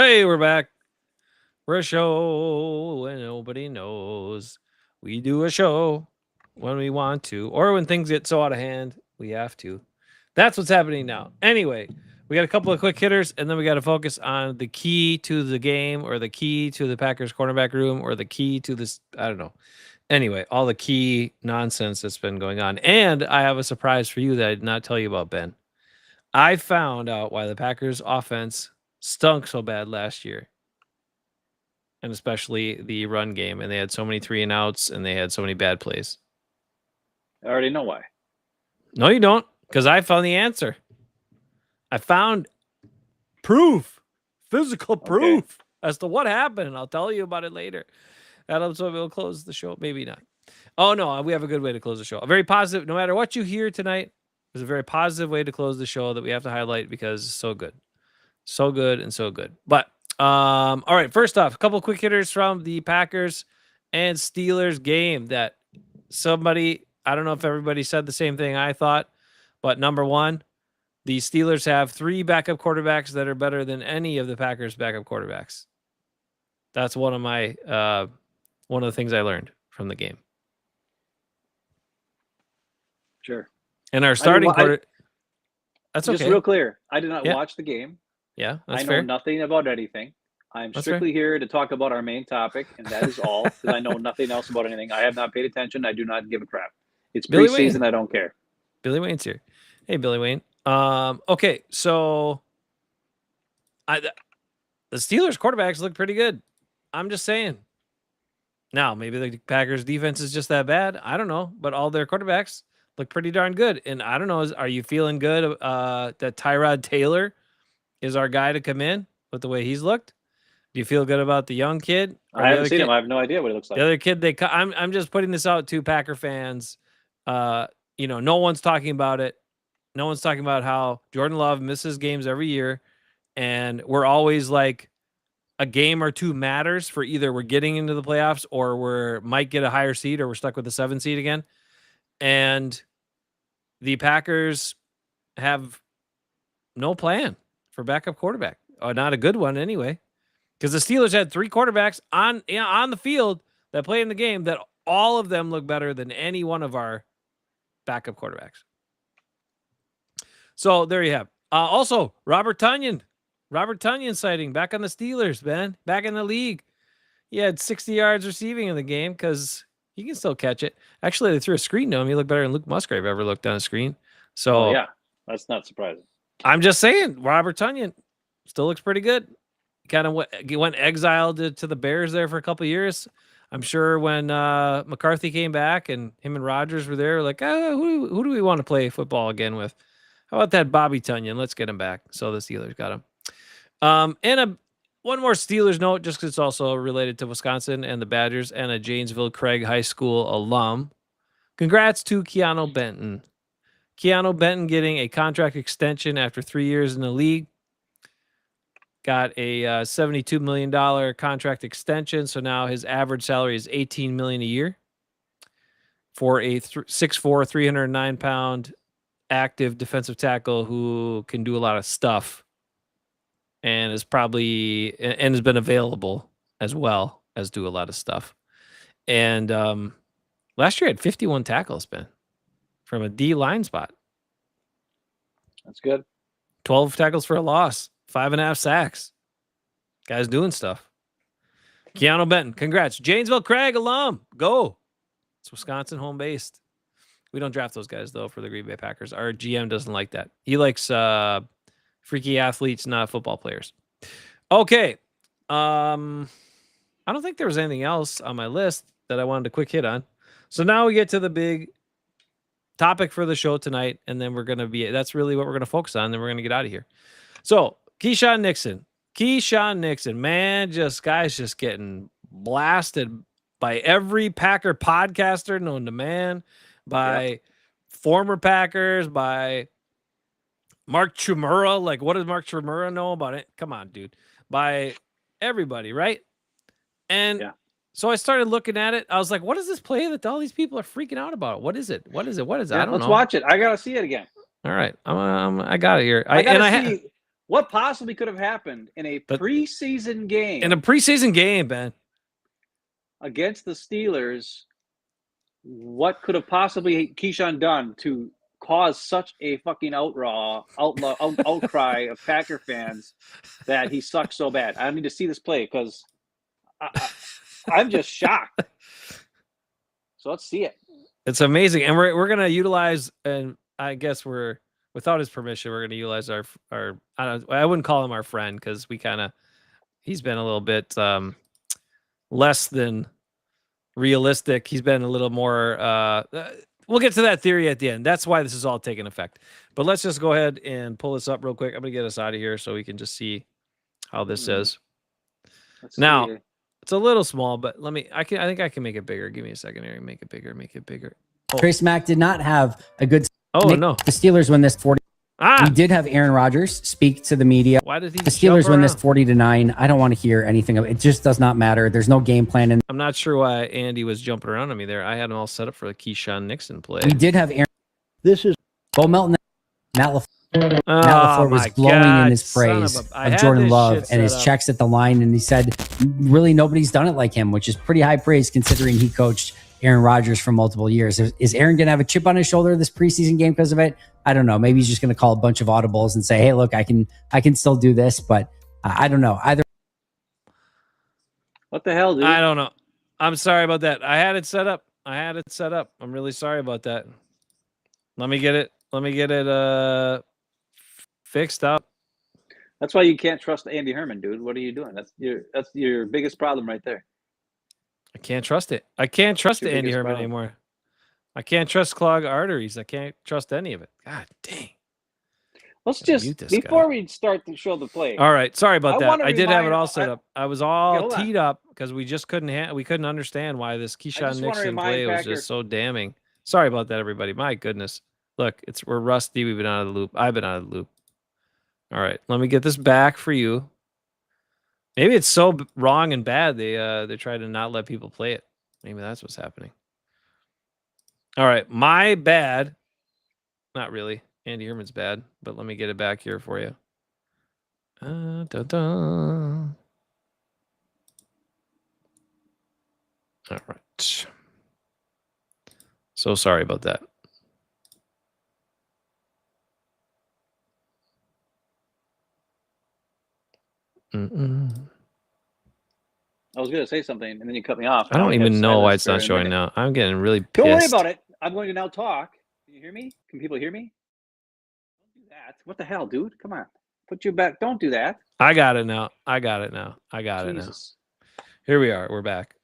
Hey, we're back. We're a show and nobody knows. We do a show when we want to, or when things get so out of hand, we have to. That's what's happening now. Anyway, we got a couple of quick hitters, and then we got to focus on the key to the game, or the key to the Packers cornerback room, or the key to this. I don't know. Anyway, all the key nonsense that's been going on. And I have a surprise for you that I did not tell you about, Ben. I found out why the Packers offense stunk so bad last year, and especially the run game, and they had so many 3-and-outs and they had so many bad plays. I already know why. No, you don't, because I found the answer. I found proof, physical proof as to what happened, and I'll tell you about it later. Adam's will close the show. Maybe not. Oh, no, we have a good way to close the show. A very positive, no matter what you hear tonight, there's a very positive way to close the show that we have to highlight because it's so good. So good and so good. But, all right, first off, a couple quick hitters from the Packers and Steelers game that somebody, I don't know if everybody said the same thing I thought, but number one, the Steelers have 3 backup quarterbacks that are better than any of the Packers' backup quarterbacks. That's one of the things I learned from the game. Sure. And our starting quarter. That's just okay. Real clear. I did not watch the game. Yeah, I know nothing about anything. I'm strictly here to talk about our main topic, and that is all. Because I know nothing else about anything. I have not paid attention. I do not give a crap. It's preseason. I don't care. Billy Wayne's here. Hey, Billy Wayne. Okay, so the Steelers quarterbacks look pretty good. I'm just saying. Now, maybe the Packers defense is just that bad. I don't know, but all their quarterbacks look pretty darn good. And I don't know, are you feeling good that Tyrod Taylor is our guy to come in with the way he's looked? Do you feel good about the young kid? I haven't seen him. I have no idea what he looks like. The other kid, I'm just putting this out to Packer fans. No one's talking about it. No one's talking about how Jordan Love misses games every year, and we're always like a game or two matters for either we're getting into the playoffs or we might get a higher seed or we're stuck with the 7 seed again. And the Packers have no plan for backup quarterback, or not a good one anyway, because the Steelers had 3 quarterbacks on the field that play in the game that all of them look better than any one of our backup quarterbacks. So there you have. Also, Robert Tonyan sighting back on the Steelers, man, back in the league. He had 60 yards receiving in the game because he can still catch it. Actually, they threw a screen to him. He looked better than Luke Musgrave ever looked on a screen. So yeah, that's not surprising. I'm just saying, Robert Tonyan still looks pretty good. Kind of went exiled to the Bears there for a couple of years. I'm sure when McCarthy came back and him and Rodgers were there, like, who do we want to play football again with? How about that Bobby Tonyan? Let's get him back. So the Steelers got him. And one more Steelers note, just because it's also related to Wisconsin and the Badgers and a Janesville Craig High School alum. Congrats to Keanu Benton. Keanu Benton getting a contract extension after 3 years in the league. Got a $72 million contract extension, so now his average salary is $18 million a year for a 6'4", 309-pound active defensive tackle who can do a lot of stuff and has been available as well as do a lot of stuff. And last year had 51 tackles, Ben, from a D line spot. That's good. 12 tackles for a loss, 5.5 sacks. Guy's doing stuff. Keanu Benton, congrats. Janesville Craig alum, go. It's Wisconsin home based. We don't draft those guys, though, for the Green Bay Packers. Our GM doesn't like that. He likes freaky athletes, not football players. Okay. I don't think there was anything else on my list that I wanted to quick hit on. So now we get to the big topic for the show tonight, and then that's really what we're going to focus on, then we're going to get out of here. So, Keisean Nixon, man, guy's just getting blasted by every Packer podcaster known to man, by former Packers, by Mark Chmura. Like, what does Mark Chmura know about it? Come on, dude. By everybody, right? And so I started looking at it. I was like, what is this play that all these people are freaking out about? What is it? I don't know. Let's watch it. I got to see it again. All right. I got it here. I got to see What possibly could have happened in a preseason game? In a preseason game, Ben. Against the Steelers, what could have possibly Keisean done to cause such a fucking outcry of Packer fans that he sucks so bad? I need to see this play because I'm just shocked. So let's see it. It's amazing, and we're gonna utilize, and I guess we're without his permission, we're gonna utilize our I wouldn't call him our friend because he's been a little bit less than realistic. He's been a little more. We'll get to that theory at the end. That's why this is all taking effect. But let's just go ahead and pull this up real quick. I'm gonna get us out of here so we can just see how this is. Now, it's a little small, but I think I can make it bigger. Give me a second here. Make it bigger. Make it bigger. Oh. Trace Mack did not have a good. Oh no! The Steelers win this 40. We did have Aaron Rodgers speak to the media. Why did he? The Steelers win this 40-9. I don't want to hear anything of it. It just does not matter. There's no game plan. And I'm not sure why Andy was jumping around on me there. I had him all set up for the Keisean Nixon play. We did have Aaron. This is Bo Melton. Matt LaFleur was glowing in his praise of Jordan Love and his checks at the line. And he said, really, nobody's done it like him, which is pretty high praise considering he coached Aaron Rodgers for multiple years. Is Aaron going to have a chip on his shoulder this preseason game because of it? I don't know. Maybe he's just going to call a bunch of audibles and say, hey, look, I can still do this. But I don't know. Either. What the hell, dude? I don't know. I'm sorry about that. I had it set up. I'm really sorry about that. Let me get it fixed up. That's why you can't trust Andy Herman, dude. What are you doing? That's your biggest problem right there. I can't trust it. I can't trust Andy Herman anymore. I can't trust clogged arteries. I can't trust any of it. God dang. Let's just before we start to show the play. All right, sorry about that. I did have it all set up. I was all teed up because we just couldn't understand why this Keisean Nixon play was just so damning. Sorry about that, everybody. My goodness. Look, we're rusty. We've been out of the loop. I've been out of the loop. All right, let me get this back for you. Maybe it's so wrong and bad they try to not let people play it. Maybe that's what's happening. All right, my bad. Not really. Andy Herman's bad, but let me get it back here for you. All right. So sorry about that. I was going to say something, and then you cut me off. I don't even know why it's not showing now. I'm getting really pissed. Don't worry about it. I'm going to now talk. Can you hear me? Can people hear me? Don't do that. What the hell, dude? Come on. Put you back. Don't do that. I got it now. I got it now. Here we are. We're back.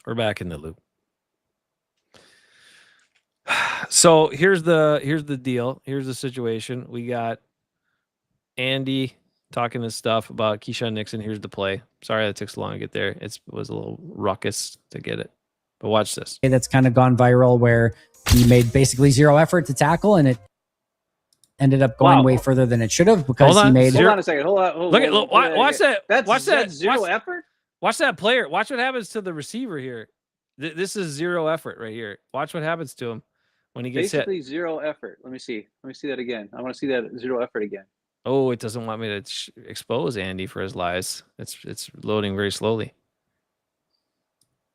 We're back in the loop. So here's the deal. Here's the situation. We got Andy talking this stuff about Keisean Nixon. Here's the play. Sorry that took so long to get there. It was a little ruckus to get it. But watch this. That's kind of gone viral where he made basically zero effort to tackle, and it ended up going way further than it should have because he made. Hold on a second. Hold on. Look, watch that. That's zero effort. Watch that player. Watch what happens to the receiver here. This is zero effort right here. Watch what happens to him when he gets basically hit. Zero effort. Let me see that again. I want to see that zero effort again. Oh, it doesn't want me to expose Andy for his lies. It's loading very slowly.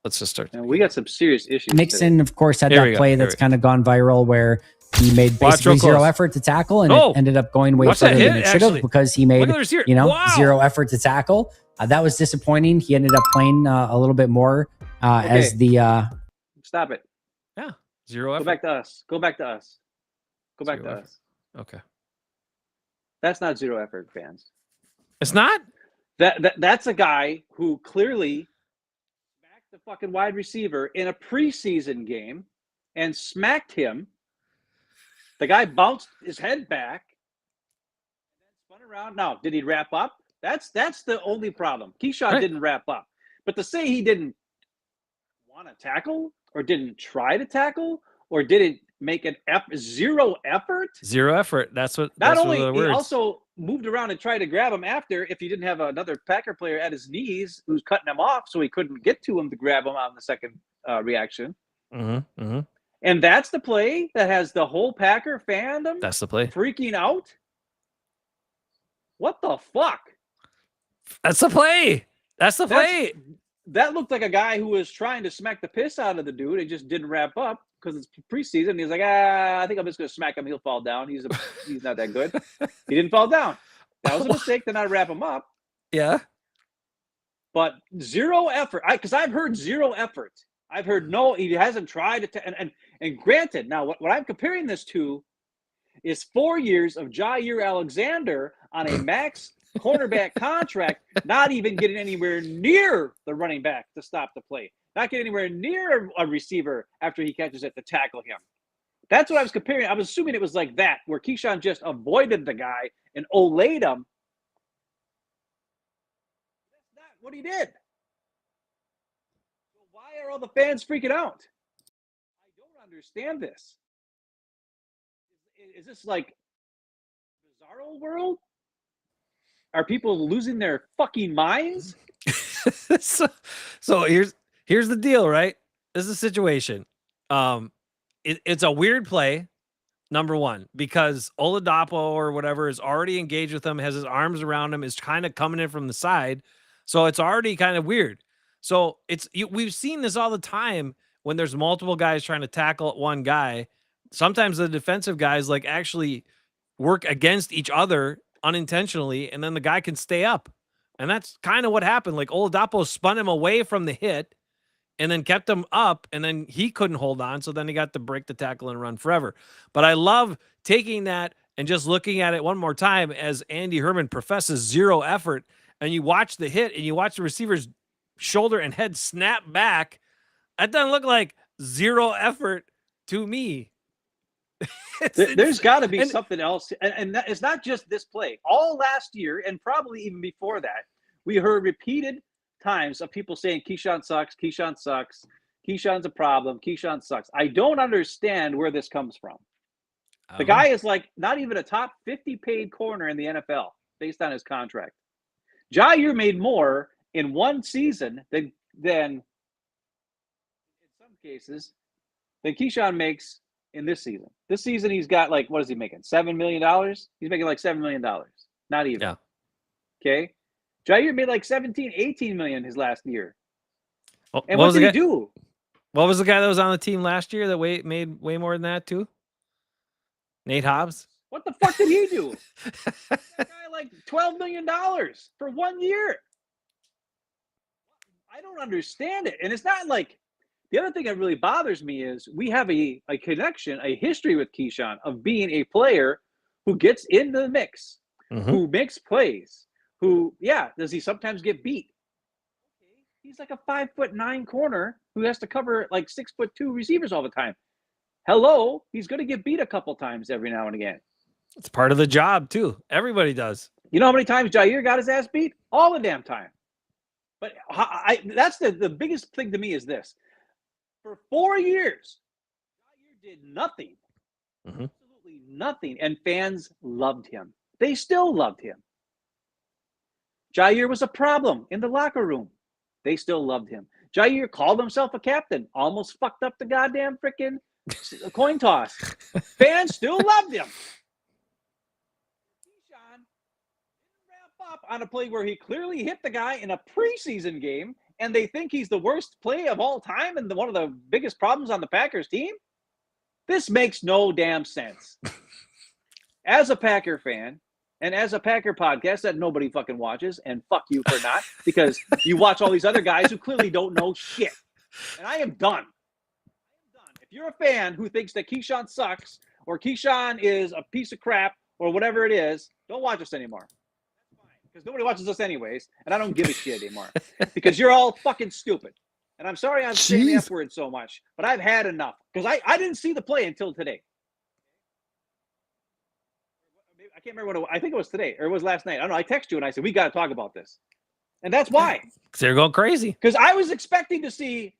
Let's just start. And we got some serious issues. Nixon, today. Of course, had that play that's kind of gone viral where he made basically zero effort to tackle, and it ended up going way further than it should have because he made zero effort to tackle. That was disappointing. He ended up playing a little bit more as the. Stop it. Yeah, zero effort. Go back to us. Go back to us. Okay. That's not zero effort, fans. It's not? That's a guy who clearly smacked the fucking wide receiver in a preseason game and smacked him. The guy bounced his head back and then spun around. Now, did he wrap up? That's the only problem. Keisean didn't wrap up. But to say he didn't want to tackle or didn't try to tackle or didn't make an zero effort. Zero effort. That's what. Not only he also moved around and tried to grab him after if he didn't have another Packer player at his knees who's cutting him off, so he couldn't get to him to grab him on the second reaction. And that's the play that has the whole Packer fandom. That's the play freaking out. What the fuck? That's the play. That's the play. That looked like a guy who was trying to smack the piss out of the dude and just didn't wrap up because it's preseason. He's like, I think I'm just going to smack him. He'll fall down. He's not that good. He didn't fall down. That was a mistake to not wrap him up. Yeah. But zero effort. Because I've heard zero effort. I've heard no, he hasn't tried to. And granted, now what I'm comparing this to is 4 years of Jair Alexander on a max cornerback contract, not even getting anywhere near the running back to stop the play, not getting anywhere near a receiver after he catches it to tackle him. That's what I was comparing. I was assuming it was like that, where Keisean just avoided the guy and olayed him. That's not what he did. So why are all the fans freaking out? I don't understand this. Is this like bizarro world? Are people losing their fucking minds? so here's the deal, right? This is a situation. It's a weird play, number one, because Oladapo or whatever is already engaged with him, has his arms around him, is kind of coming in from the side. So it's already kind of weird. So we've seen this all the time when there's multiple guys trying to tackle one guy. Sometimes the defensive guys like actually work against each other unintentionally, and then the guy can stay up. And that's kind of what happened. Like Oladapo spun him away from the hit and then kept him up, and then he couldn't hold on. So then he got to break the tackle and run forever. But I love taking that and just looking at it one more time as Andy Herman professes zero effort, and you watch the hit and you watch the receiver's shoulder and head snap back. That doesn't look like zero effort to me. There's got to be something else. And it's not just this play. All last year, and probably even before that, we heard repeated times of people saying Keisean sucks, Keisean sucks, Keyshawn's a problem, Keisean sucks. I don't understand where this comes from. The guy is like not even a top 50 paid corner in the NFL based on his contract. Jair made more in one season than in some cases than Keisean makes in this season. This season, he's got like, what is he making? $7 million? He's making like $7 million. Not even. Yeah. Okay. Jair made like 17, 18 million his last year. Well, and what did he do? What was the guy that was on the team last year that made way more than that too? Nate Hobbs. What the fuck did he do? That guy like $12 million for 1 year. I don't understand it. And it's not like, the other thing that really bothers me is we have a connection, a history with Keisean of being a player who gets into the mix, who makes plays, who, does he sometimes get beat? Okay, he's like a 5'9" corner who has to cover like 6'2" receivers all the time. Hello, he's going to get beat a couple times every now and again. It's part of the job too. Everybody does. You know how many times Jair got his ass beat? All the damn time. But that's the biggest thing to me is this. For 4 years, Jair did nothing. Absolutely nothing. And fans loved him. They still loved him. Jair was a problem in the locker room. They still loved him. Jair called himself a captain. Almost fucked up the goddamn freaking coin toss. Fans still loved him. Keisean didn't wrap up on a play where he clearly hit the guy in a preseason game, and they think he's the worst play of all time and one of the biggest problems on the Packers team? This makes no damn sense. As a Packer fan, and as a Packer podcast that nobody fucking watches, and fuck you for not, because you watch all these other guys who clearly don't know shit. And I am done. If you're a fan who thinks that Keisean sucks, or Keisean is a piece of crap, or whatever it is, don't watch us anymore. Because nobody watches us anyways, and I don't give a shit anymore. Because you're all fucking stupid. And I'm sorry I'm saying the F word so much, but I've had enough. Because I didn't see the play until today. I can't remember I think it was today, or it was last night. I don't know. I texted you and I said, we got to talk about this. And that's why. Because they're going crazy. Because I was expecting to see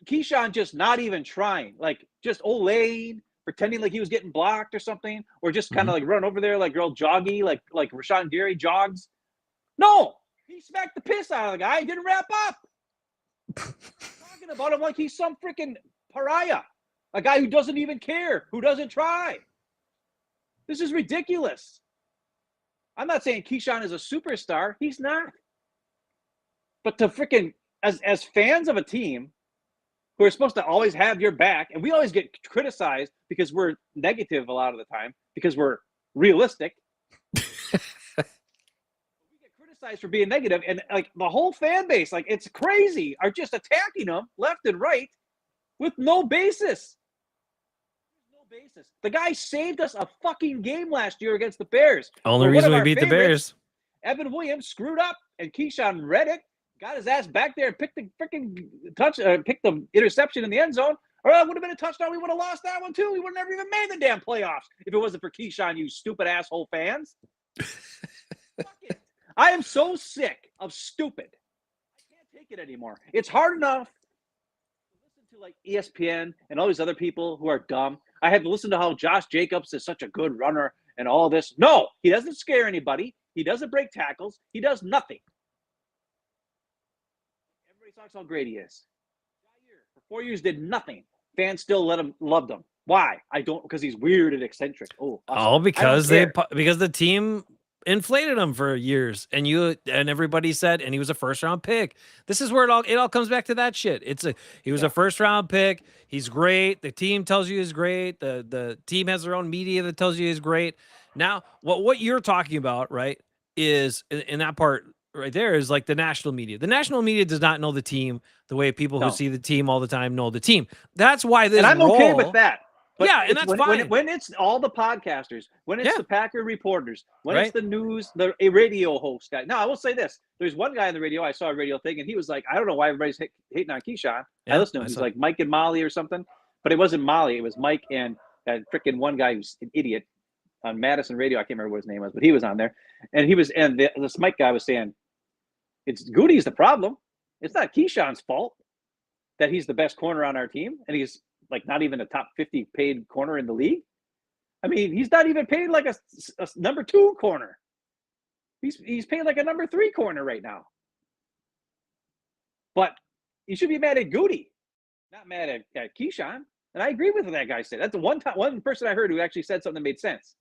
Keisean just not even trying. Like, just olayed, pretending like he was getting blocked or something. Or just kind of like run over there like girl joggy, like Rashawn Gary jogs. No, he smacked the piss out of the guy. He didn't wrap up. Talking about him like he's some freaking pariah, a guy who doesn't even care, who doesn't try. This is ridiculous. I'm not saying Keisean is a superstar. He's not. But to freaking, as fans of a team who are supposed to always have your back, and we always get criticized because we're negative a lot of the time, because we're realistic. We get criticized for being negative, and like the whole fan base, like it's crazy, are just attacking them left and right with no basis. Basis. The guy saved us a fucking game last year against the Bears. Only reason we beat the Bears. Evan Williams screwed up, and Keisean read it, got his ass back there, and picked the freaking picked the interception in the end zone. Or it would have been a touchdown. We would have lost that one too. We would have never even made the damn playoffs if it wasn't for Keisean, you stupid asshole fans. Fuck it. I am so sick of stupid. I can't take it anymore. It's hard enough to listen to like ESPN and all these other people who are dumb. I had to listen to how Josh Jacobs is such a good runner and all this. No, he doesn't scare anybody. He doesn't break tackles. He does nothing. Everybody talks how great he is. For 4 years, did nothing. Fans still loved him. Why? Because he's weird and eccentric. Because the team inflated him for years, and everybody said, and he was a first round pick. This is where it all comes back to that shit. He was a first round pick. He's great. The team tells you he's great. The team has their own media that tells you he's great. Now, what you're talking about, right, is in that part right there is like the national media. The national media does not know the team the way people who see the team all the time know the team. That's why this. And I'm okay with that. But and that's fine. When it's all the podcasters, when it's the Packer reporters, when it's the news, a radio host guy. Now, I will say this. There's one guy on the radio, I saw a radio thing, and he was like, I don't know why everybody's hating on Keisean. I listened to him. He's like Mike and Molly or something. But it wasn't Molly. It was Mike and freaking one guy who's an idiot on Madison Radio. I can't remember what his name was, but he was on there. And this Mike guy was saying, it's Goody's the problem. It's not Keisean's fault that he's the best corner on our team, and he's like not even a top 50 paid corner in the league. I mean, he's not even paid like a number 2 corner. He's paid like a number 3 corner right now. But you should be mad at Goody, not mad at Keisean. And I agree with what that guy said. That's the one person I heard who actually said something that made sense.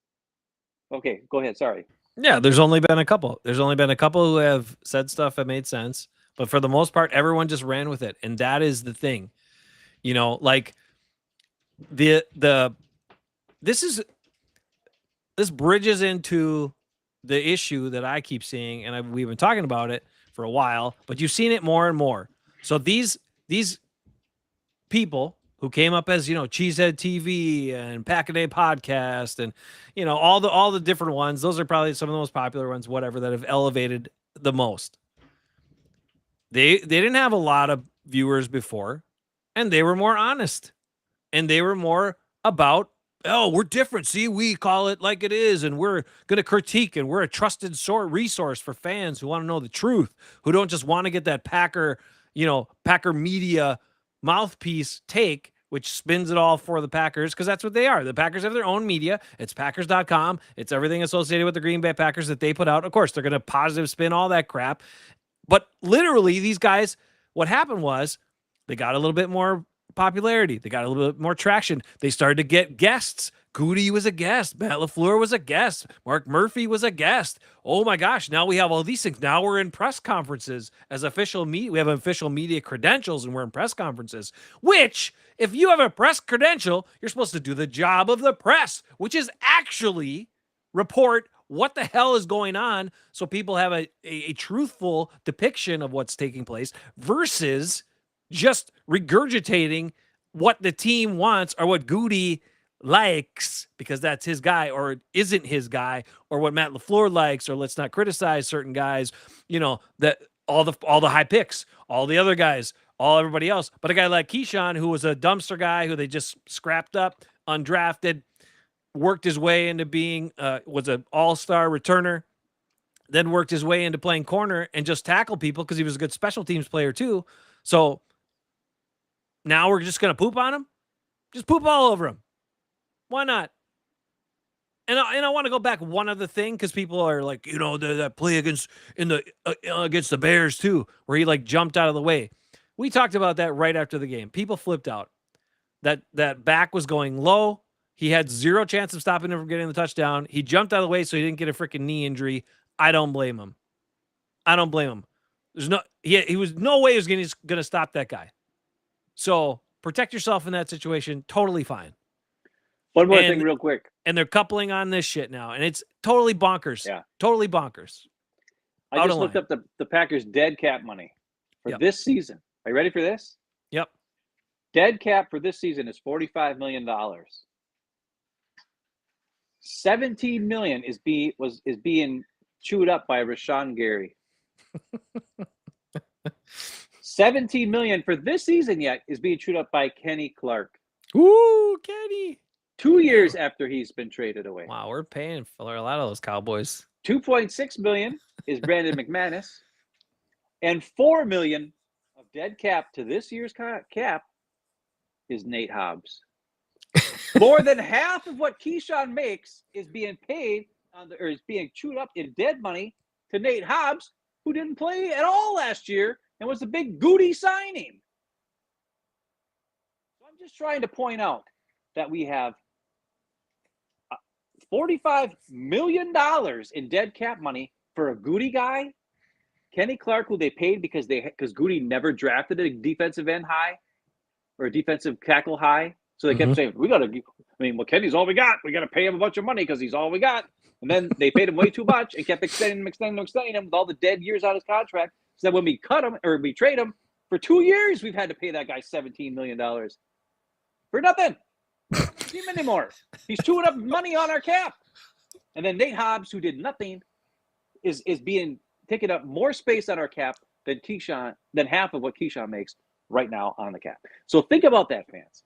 Okay, go ahead. Sorry. Yeah, there's only been a couple. Who have said stuff that made sense. But for the most part, everyone just ran with it. And that is the thing. You know, like this bridges into the issue that I keep seeing, and we've been talking about it for a while, but you've seen it more and more. So these people who came up as, Cheesehead TV and Pack-A-Day Podcast and, all the different ones, those are probably some of the most popular ones, whatever, that have elevated the most. They didn't have a lot of viewers before, and they were more honest, and they were more about, we're different. See, we call it like it is, and we're going to critique, and we're a trusted resource for fans who want to know the truth, who don't just want to get that Packer media mouthpiece take, which spins it all for the Packers, because that's what they are. The Packers have their own media. It's Packers.com. It's everything associated with the Green Bay Packers that they put out. Of course, they're going to positive spin all that crap. But literally, these guys, what happened was they got a little bit more popularity. They got a little bit more traction. They started to get guests. Goody was a guest. Matt LaFleur was a guest. Mark Murphy was a guest. Oh my gosh, now we have all these things. Now we're in press conferences as official media. We have official media credentials, and we're in press conferences, which, if you have a press credential, you're supposed to do the job of the press, which is actually report what the hell is going on so people have a truthful depiction of what's taking place versus just regurgitating what the team wants or what Goody likes because that's his guy or isn't his guy, or what Matt LaFleur likes, or let's not criticize certain guys, that all the high picks, all the other guys, everybody else. But a guy like Keisean, who was a dumpster guy who they just scrapped up, undrafted, worked his way into being was an all-star returner, then worked his way into playing corner and just tackle people because he was a good special teams player too. So now we're just going to poop on him? Just poop all over him. Why not? And I want to go back one other thing, because people are like, that play against the Bears too, where he like jumped out of the way. We talked about that right after the game. People flipped out. That back was going low. He had zero chance of stopping him from getting the touchdown. He jumped out of the way so he didn't get a freaking knee injury. I don't blame him. There's no he was no way he was going to stop that guy. So protect yourself in that situation. Totally fine. One more thing real quick. And they're coupling on this shit now. And it's totally bonkers. Yeah. Totally bonkers. I just looked up the Packers' dead cap money for this season. Are you ready for this? Yep. Dead cap for this season is $45 million. $17 million is being chewed up by Rashawn Gary. $17 million for this season yet is being chewed up by Kenny Clark. Ooh, Kenny. 2 years after he's been traded away. Wow, we're paying for a lot of those Cowboys. $2.6 million is Brandon McManus, and $4 million of dead cap to this year's cap is Nate Hobbs. More than half of what Keisean makes is being paid or is being chewed up in dead money to Nate Hobbs, who didn't play at all last year and was a big Goody signing. So I'm just trying to point out that we have $45 million in dead cap money for a Goody guy, Kenny Clark, who they paid because Goody never drafted a defensive end high or a defensive tackle high. So they kept saying, Kenny's all we got. We got to pay him a bunch of money because he's all we got. And then they paid him way too much and kept extending him with all the dead years out of his contract. So that when we cut him or we trade him for 2 years, we've had to pay that guy $17 million for nothing. Team anymore. He's chewing up money on our cap. And then Nate Hobbs, who did nothing, is being taking up more space on our cap than half of what Keisean makes right now on the cap. So think about that, fans.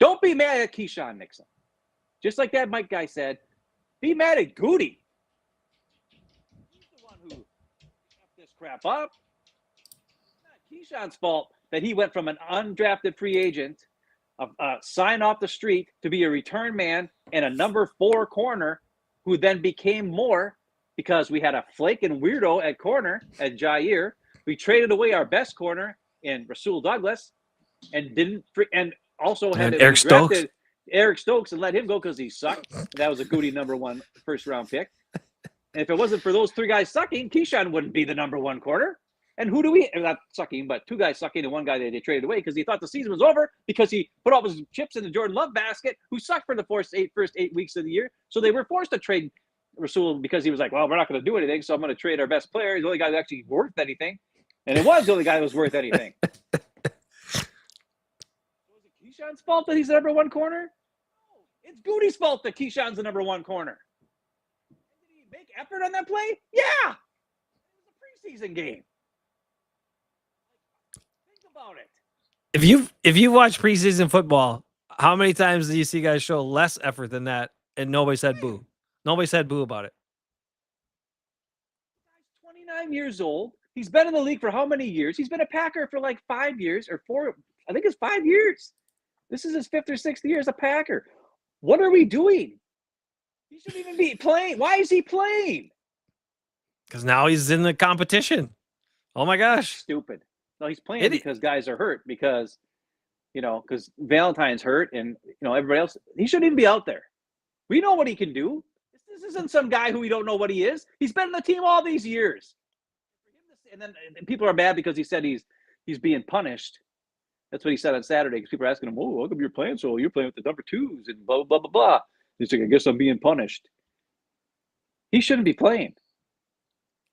Don't be mad at Keisean Nixon. Just like that Mike guy said, be mad at Goody. He's the one who kept this crap up. It's not Keyshawn's fault that he went from an undrafted free agent, sign off the street, to be a return man and a number 4 corner, who then became more because we had a flaking weirdo at corner at Jair. We traded away our best corner in Rasul Douglas and also had Eric Stokes and let him go because he sucked. That was a Goody number 1 first round pick. And if it wasn't for those 3 guys sucking, Keisean wouldn't be the number 1 corner. And who do we, not sucking, but 2 guys sucking and 1 guy they traded away because he thought the season was over because he put all his chips in the Jordan Love basket, who sucked for the first 8 weeks of the year. So they were forced to trade Rasul because he was like, well, we're not going to do anything, so I'm going to trade our best player. He's the only guy that's actually worth anything. And it was the only guy that was worth anything. Was it Keyshawn's fault that he's the number 1 corner? No, it's Goody's fault that Keyshawn's the number 1 corner. Did he make effort on that play? Yeah. It was a preseason game. Think about it. If you watch preseason football, how many times do you see guys show less effort than that and nobody said boo? Nobody said boo about it. He's 29 years old. He's been in the league for how many years? He's been a Packer for like 5 years or 4. I think it's 5 years. This is his 5th or 6th year as a Packer. What are we doing? He shouldn't even be playing. Why is he playing? Because now he's in the competition. Oh my gosh. Stupid. No, he's playing because guys are hurt because Valentine's hurt and everybody else. He shouldn't even be out there. We know what he can do. This isn't some guy who we don't know what he is. He's been in the team all these years. And then people are mad because he said he's being punished. That's what he said on Saturday because people are asking him, "Oh, how come you're playing so? You're playing with the number 2s and blah blah blah blah." He's like, "I guess I'm being punished." He shouldn't be playing.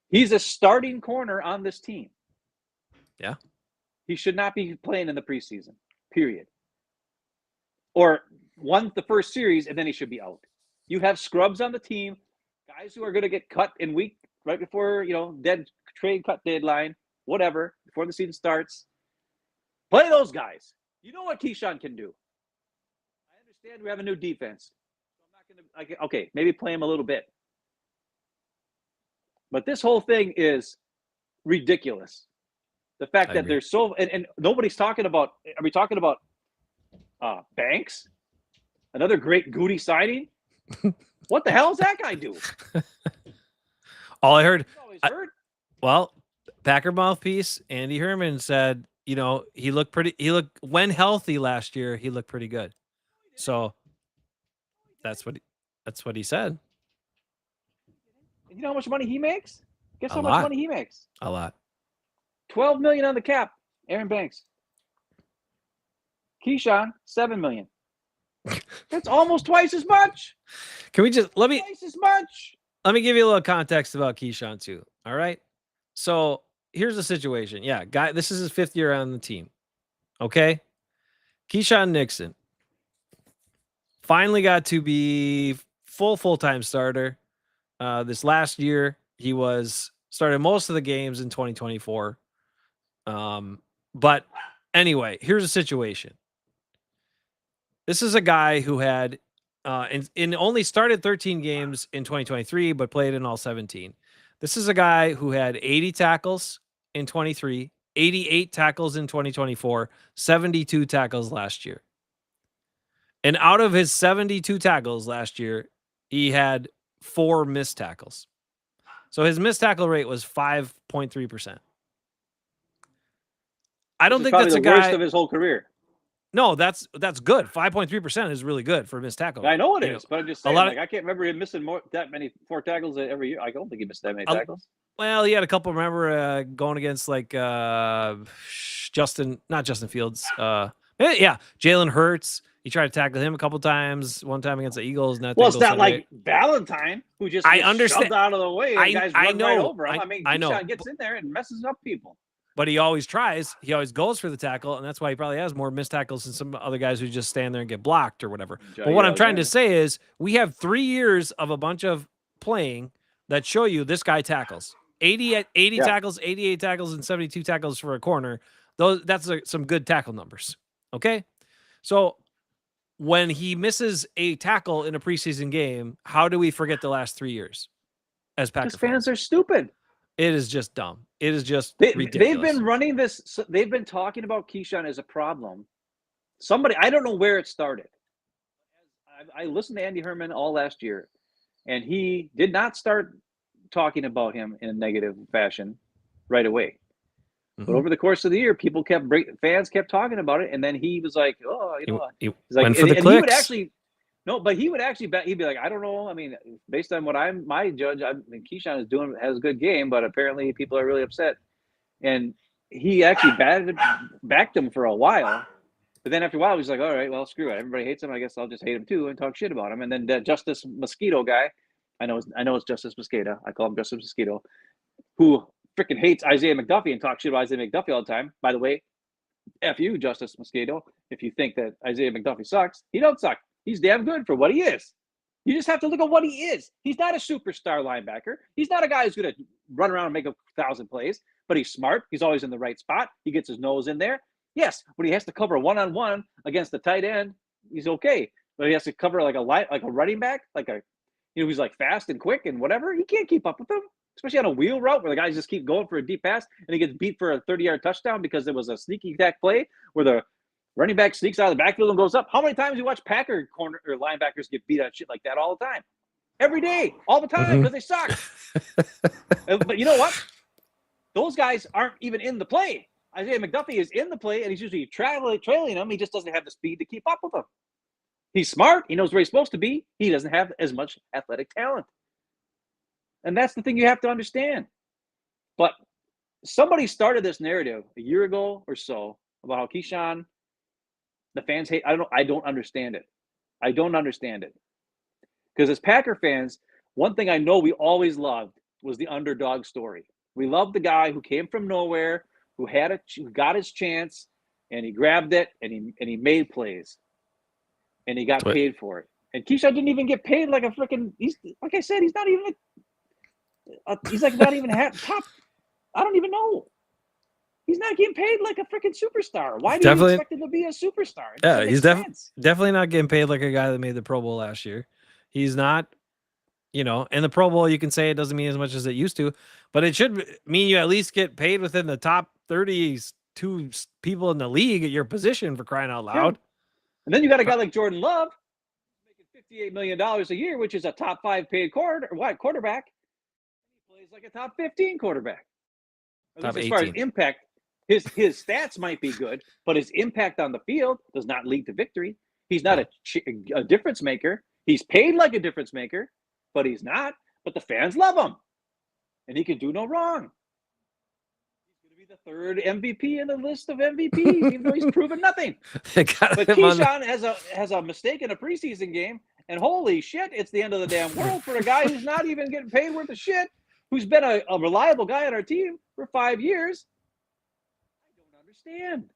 He's a starting corner on this team. Yeah. He should not be playing in the preseason. Period. Or won the first series and then he should be out. You have scrubs on the team, guys who are going to get cut in week right before trade cut deadline, whatever, before the season starts. Play those guys. You know what Keisean can do. I understand we have a new defense. I'm not going to okay, maybe play him a little bit. But this whole thing is ridiculous. The fact that there's so and nobody's talking about. Are we talking about Banks? Another great Goody signing. What the hell does that guy do? All I heard. He's always hurt. Well, Packer mouthpiece Andy Herman said, he looked when healthy last year. He looked pretty good. So That's what he said. You know how much money he makes? Guess how lot. much money he makes? A lot. $12 million on the cap. Aaron Banks. Keisean, $7 million. That's almost twice as much. Can we just twice as much? Let me give you a little context about Keisean too. All right. So here's the situation. Yeah, guy, this is his 5th year on the team. Okay. Keisean Nixon finally got to be full-time starter. This last year, he started most of the games in 2024. But anyway, here's the situation. This is a guy who had in only started 13 games in 2023, but played in all 17. This is a guy who had 80 tackles in 23, 88 tackles in 2024, 72 tackles last year. And out of his 72 tackles last year, he had 4 missed tackles. So his missed tackle rate was 5.3%. I don't think that's the worst of his whole career. No, that's good. 5.3% is really good for a missed tackle. I know it is, but I'm just saying, I can't remember him missing that many 4 tackles every year. I don't think he missed that many tackles. Well, he had a couple. Remember going against like not Justin Fields. Jalen Hurts. He tried to tackle him a couple times. One time against the Eagles. It's not like Valentine who just shoved out of the way and guys run right over him. I know. Keisean gets in there and messes up people. But he always tries. He always goes for the tackle, and that's why he probably has more missed tackles than some other guys who just stand there and get blocked or whatever. But what I'm trying to say is we have 3 years of a bunch of playing that show you this guy tackles. 80 tackles, 88 tackles, and 72 tackles for a corner. That's some good tackle numbers. Okay? So when he misses a tackle in a preseason game, how do we forget the last 3 years as Packer fans are stupid. It is just dumb. It is just ridiculous. They've been running this. They've been talking about Keisean as a problem. I don't know where it started. I listened to Andy Herman all last year, and he did not start talking about him in a negative fashion right away. Mm-hmm. But over the course of the year, fans kept talking about it, and then he was like, "Oh, he's like," went for the clicks. He would actually. No, but he would actually bet. He'd be like, I don't know. I mean, based on what my judge, Keisean has a good game, but apparently people are really upset. And he actually backed him for a while. But then after a while, he's like, all right, well, screw it. Everybody hates him. I guess I'll just hate him too and talk shit about him. And then the Justice Mosquito guy, I know it's Justice Mosquito. I call him Justice Mosquito, who freaking hates Isaiah McDuffie and talks shit about Isaiah McDuffie all the time. By the way, F you, Justice Mosquito. If you think that Isaiah McDuffie sucks, he don't suck. He's damn good for what he is. You just have to look at what he is. He's not a superstar linebacker. He's not a guy who's going to run around and make 1,000 plays, but he's smart. He's always in the right spot. He gets his nose in there. Yes, when he has to cover one-on-one against the tight end, he's okay. But he has to cover like a running back, who's like fast and quick and whatever. He can't keep up with him, especially on a wheel route where the guys just keep going for a deep pass and he gets beat for a 30-yard touchdown because there was a sneaky attack play where the running back sneaks out of the backfield and goes up. How many times do you watch Packer corner or linebackers get beat on shit like that all the time? Every day, all the time, because they suck. But you know what? Those guys aren't even in the play. Isaiah McDuffie is in the play, and he's usually trailing him. He just doesn't have the speed to keep up with him. He's smart. He knows where he's supposed to be. He doesn't have as much athletic talent. And that's the thing you have to understand. But somebody started this narrative a year ago or so about how Keisean, the fans hate. I don't understand it. I don't understand it. Because as Packer fans, one thing I know we always loved was the underdog story. We loved the guy who came from nowhere, who got his chance, and he grabbed it, and he made plays, and he got paid for it. And Keisean didn't even get paid like a freaking. He's like I said, he's not even. He's like not even top. I don't even know. He's not getting paid like a freaking superstar. Why do you expect him to be a superstar? Yeah, he's definitely not getting paid like a guy that made the Pro Bowl last year. He's not, in the Pro Bowl, you can say it doesn't mean as much as it used to, but it should mean you at least get paid within the top 32 people in the league at your position, for crying out loud. Yeah. And then you got a guy like Jordan Love making $58 million a year, which is a top 5 paid quarterback. He plays like a top 15 quarterback. At least as far as impact, his stats might be good, but his impact on the field does not lead to victory. He's not a difference maker. He's paid like a difference maker, but he's not. But the fans love him, and he can do no wrong. He's going to be the third MVP in the list of MVPs, even though he's proven nothing. But Keisean has a mistake in a preseason game, and holy shit, it's the end of the damn world for a guy who's not even getting paid worth of shit, who's been a reliable guy on our team for 5 years. I don't understand.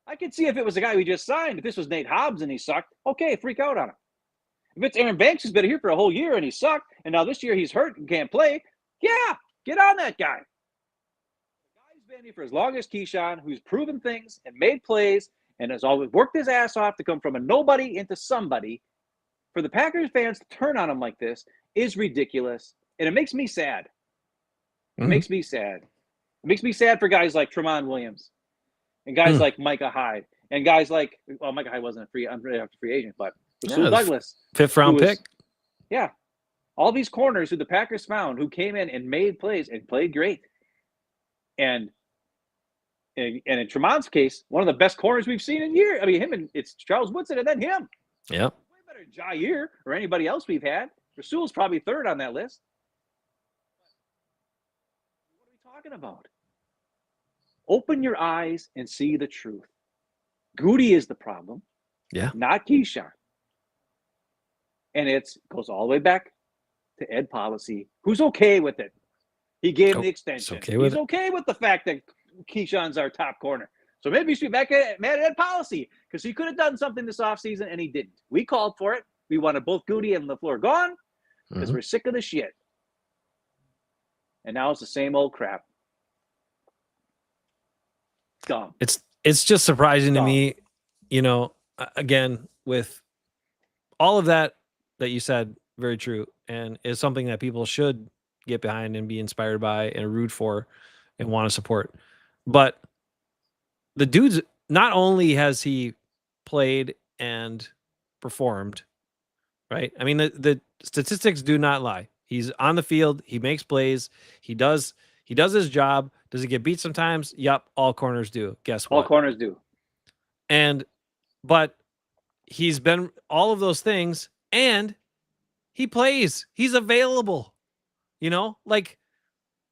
I could see if it was a guy we just signed. If this was Nate Hobbs and he sucked, okay, freak out on him. If it's Aaron Banks who's been here for a whole year and he sucked, and now this year he's hurt and can't play, yeah, get on that guy. The guy who's been here for as long as Keisean, who's proven things and made plays and has always worked his ass off to come from a nobody into somebody, for the Packers fans to turn on him like this is ridiculous. And it makes me sad. It makes me sad. It makes me sad for guys like Tremont Williams and guys like Micah Hyde and guys like, well, Micah Hyde wasn't a free agent, but Rasul Douglas. 5th round pick. Yeah. All these corners who the Packers found who came in and made plays and played great. And in Tremont's case, one of the best corners we've seen in years. I mean, him and it's Charles Woodson and then him. Yeah. Way better than Jair or anybody else we've had. Rasul's probably third on that list. What are we talking about? Open your eyes and see the truth. Goody is the problem. Yeah. Not Keisean. And it goes all the way back to Ed Policy, who's okay with it. He gave him the extension. He's okay with the fact that Keyshawn's our top corner. So maybe we should be back at Ed Policy because he could have done something this offseason and he didn't. We called for it. We wanted both Goody and LaFleur gone because we're sick of the shit. And now it's the same old crap. Dumb. It's just surprising to me, you know, again, with all of that you said, very true, and is something that people should get behind and be inspired by and root for and want to support. But the dude's, not only has he played and performed, right? I mean, the statistics do not lie. He's on the field. He makes plays. He does his job. Does he get beat sometimes? Yep. All corners do. Guess what? All corners do. But he's been all of those things and he plays. He's available. You know, like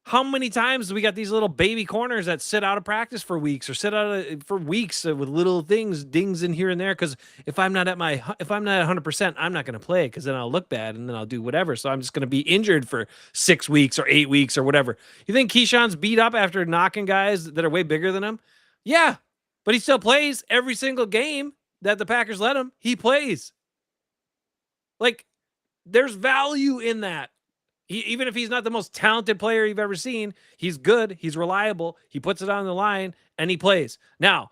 how many times do we got these little baby corners that sit out of practice for weeks or sit out for weeks with little things, dings in here and there? Because if I'm not at 100%, I'm not going to play because then I'll look bad and then I'll do whatever. So I'm just going to be injured for 6 weeks or 8 weeks or whatever. You think Keyshawn's beat up after knocking guys that are way bigger than him? Yeah, but he still plays every single game that the Packers let him. He plays. Like, there's value in that. Even if he's not the most talented player you've ever seen, he's good, he's reliable, he puts it on the line, and he plays. Now,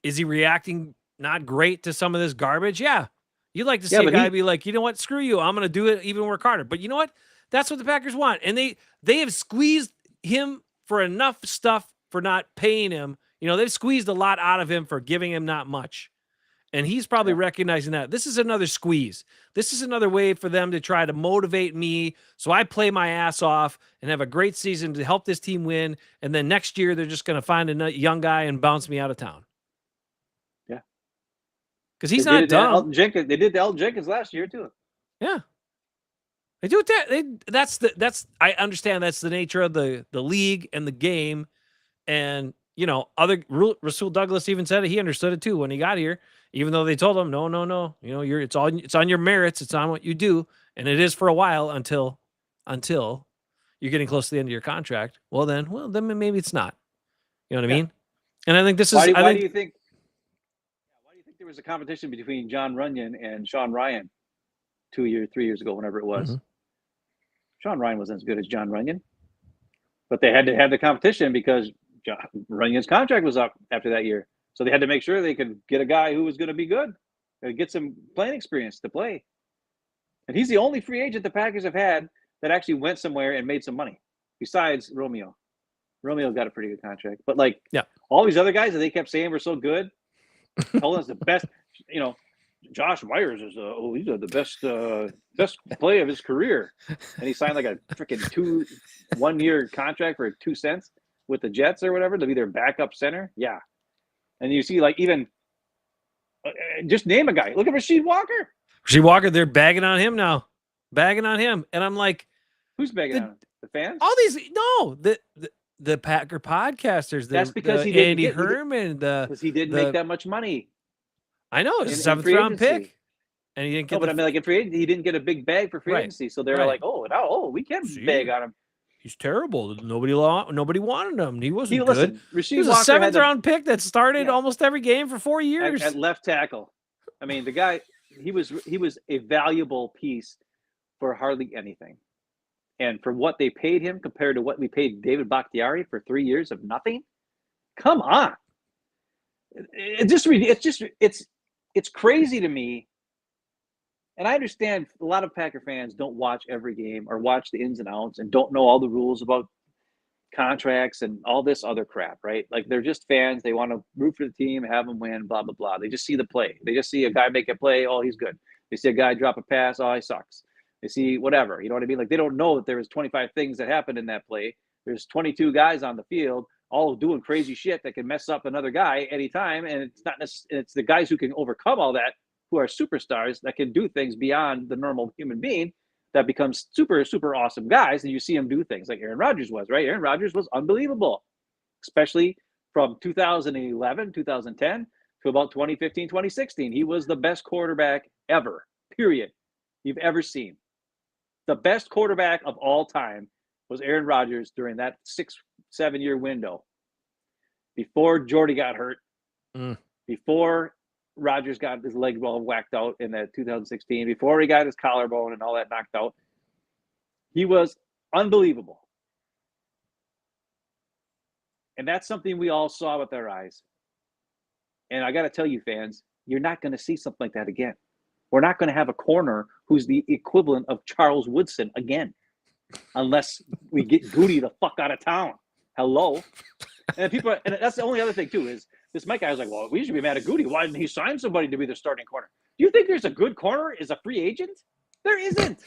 is he reacting not great to some of this garbage? Yeah. You'd like to see a guy be like, you know what, screw you, I'm going to do it, even work harder. But you know what? That's what the Packers want. And they have squeezed him for enough stuff for not paying him. You know, they've squeezed a lot out of him for giving him not much. And he's probably recognizing that. This is another squeeze. This is another way for them to try to motivate me so I play my ass off and have a great season to help this team win. And then next year, they're just going to find a young guy and bounce me out of town. Yeah. Because he's not dumb. They did the Elton Jenkins last year, too. Yeah. They do that. I understand that's the nature of the league and the game. And, you know, Rasul Douglas even said it. He understood it, too, when he got here. Even though they told him, no, you know, it's on your merits, it's on what you do, and it is for a while until you're getting close to the end of your contract. Well, then maybe it's not. You know what I mean? And I think this is. Why do you think there was a competition between John Runyon and Sean Ryan 3 years ago, whenever it was? Sean Ryan wasn't as good as John Runyon, but they had to have the competition because Runyon's contract was up after that year. So they had to make sure they could get a guy who was going to be good and get some playing experience to play. And he's the only free agent the Packers have had that actually went somewhere and made some money, besides Romeo. Romeo got a pretty good contract. But, all these other guys that they kept saying were so good, told us the best, you know, Josh Myers is he's the best play of his career. And he signed like a freaking 1-year contract for 2 cents with the Jets or whatever to be their backup center. Yeah. And you see, even just name a guy. Look at Rasheed Walker. She Walker, they're bagging on him now. Bagging on him. And I'm like, who's bagging on him? The fans? All these the Packer podcasters. That's because he didn't Andy Herman. Because he didn't make that much money. I know it's a 7th round pick. And he didn't get but I mean, like in free agency, he didn't get a big bag for free agency. So they're like, we can bag on him. He's terrible. Nobody wanted him. He wasn't good. Listen, he was a 7th round pick that started almost every game for 4 years at left tackle. I mean, the guy, he was a valuable piece for hardly anything. And for what they paid him compared to what we paid David Bakhtiari for 3 years of nothing, come on. It's crazy to me. And I understand a lot of Packer fans don't watch every game or watch the ins and outs and don't know all the rules about contracts and all this other crap, right? Like they're just fans. They want to root for the team, have them win, blah, blah, blah. They just see the play. They just see a guy make a play. Oh, he's good. They see a guy drop a pass. Oh, he sucks. They see whatever. You know what I mean? Like they don't know that there was 25 things that happened in that play. There's 22 guys on the field all doing crazy shit that can mess up another guy anytime. And it's not necessarily, it's the guys who can overcome all that who are superstars that can do things beyond the normal human being that becomes super, super awesome guys. And you see them do things like Aaron Rodgers was, right? Aaron Rodgers was unbelievable, especially from 2011, 2010 to about 2015, 2016. He was the best quarterback ever, period, you've ever seen. The best quarterback of all time was Aaron Rodgers during that 6-7 year window before Jordy got hurt, before Rodgers got his leg well whacked out in that 2016, before he got his collarbone and all that knocked out. He was unbelievable. And that's something we all saw with our eyes. And I got to tell you, fans, you're not going to see something like that again. We're not going to have a corner who's the equivalent of Charles Woodson again, unless we get Goody the fuck out of town. Hello. And people, and that's the only other thing too, is this Mike guy was like, well, we should be mad at Goody. Why didn't he sign somebody to be the starting corner? Do you think there's a good corner as a free agent? There isn't.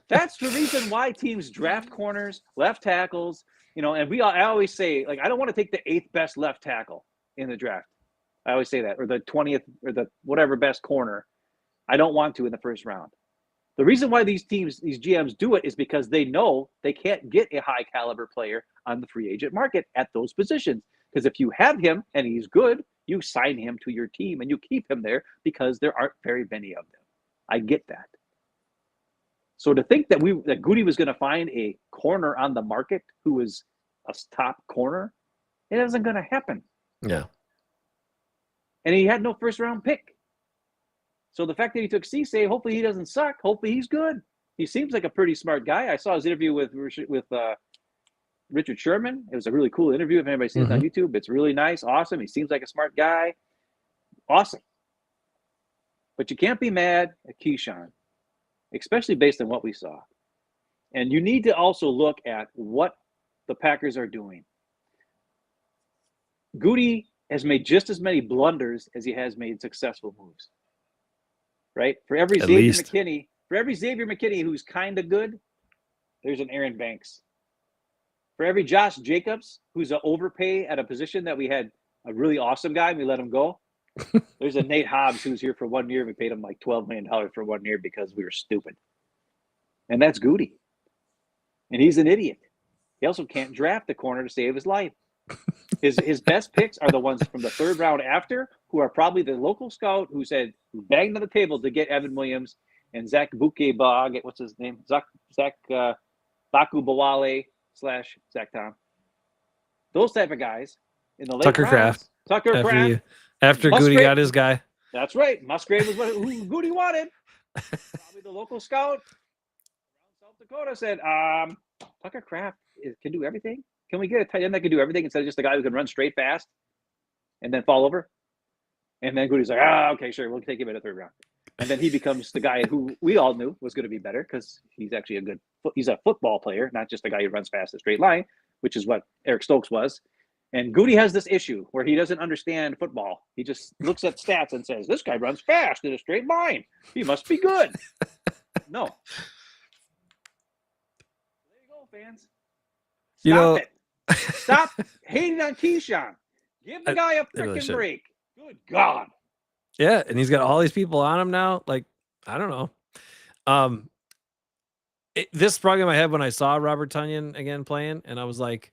That's the reason why teams draft corners, left tackles, and I always say, like, I don't want to take the 8th best left tackle in the draft. I always say that, or the 20th or the whatever best corner. I don't want to in the first round. The reason why these teams, these GMs do it is because they know they can't get a high caliber player on the free agent market at those positions. Because if you have him and he's good, you sign him to your team and you keep him there because there aren't very many of them. I get that. So to think that Goody was going to find a corner on the market who was a top corner, it isn't going to happen. Yeah. And he had no first round pick. So the fact that he took Cisse, hopefully he doesn't suck. Hopefully he's good. He seems like a pretty smart guy. I saw his interview with Richard Sherman. It was a really cool interview. If anybody's seen it on YouTube, it's really nice, awesome. He seems like a smart guy. Awesome. But you can't be mad at Keisean, especially based on what we saw. And you need to also look at what the Packers are doing. Goody has made just as many blunders as he has made successful moves. Right? For every Xavier McKinney who's kind of good, there's an Aaron Banks. For every Josh Jacobs who's an overpay at a position that we had a really awesome guy and we let him go, there's a Nate Hobbs who's here for 1 year. We paid him like $12 million for 1 year because we were stupid. And that's Goody. And he's an idiot. He also can't draft a corner to save his life. His best picks are the ones from the 3rd round after, who are probably the local scout who banged on the table to get Evan Williams and Zach Bukebag. What's his name? Zach Bakubawale / Zach Tom. Those type of guys in the late Tucker rounds. Kraft. Tucker Kraft. After Goody got his guy. That's right. Musgrave was who Goody wanted. Probably the local scout around South Dakota said, Tucker Kraft can do everything. Can we get a tight end that can do everything instead of just a guy who can run straight fast and then fall over? And then Goody's like, okay, sure, we'll take him in the 3rd round. And then he becomes the guy who we all knew was going to be better because he's actually he's a football player, not just a guy who runs fast a straight line, which is what Eric Stokes was. And Goody has this issue where he doesn't understand football. He just looks at stats and says, this guy runs fast in a straight line. He must be good. No. There you go, fans. Stop it. Stop hating on Keisean. Give the guy a freaking break. Good God. Yeah, and he's got all these people on him now. Like, I don't know. This sprung in my head when I saw Robert Tonyan again playing, and I was like,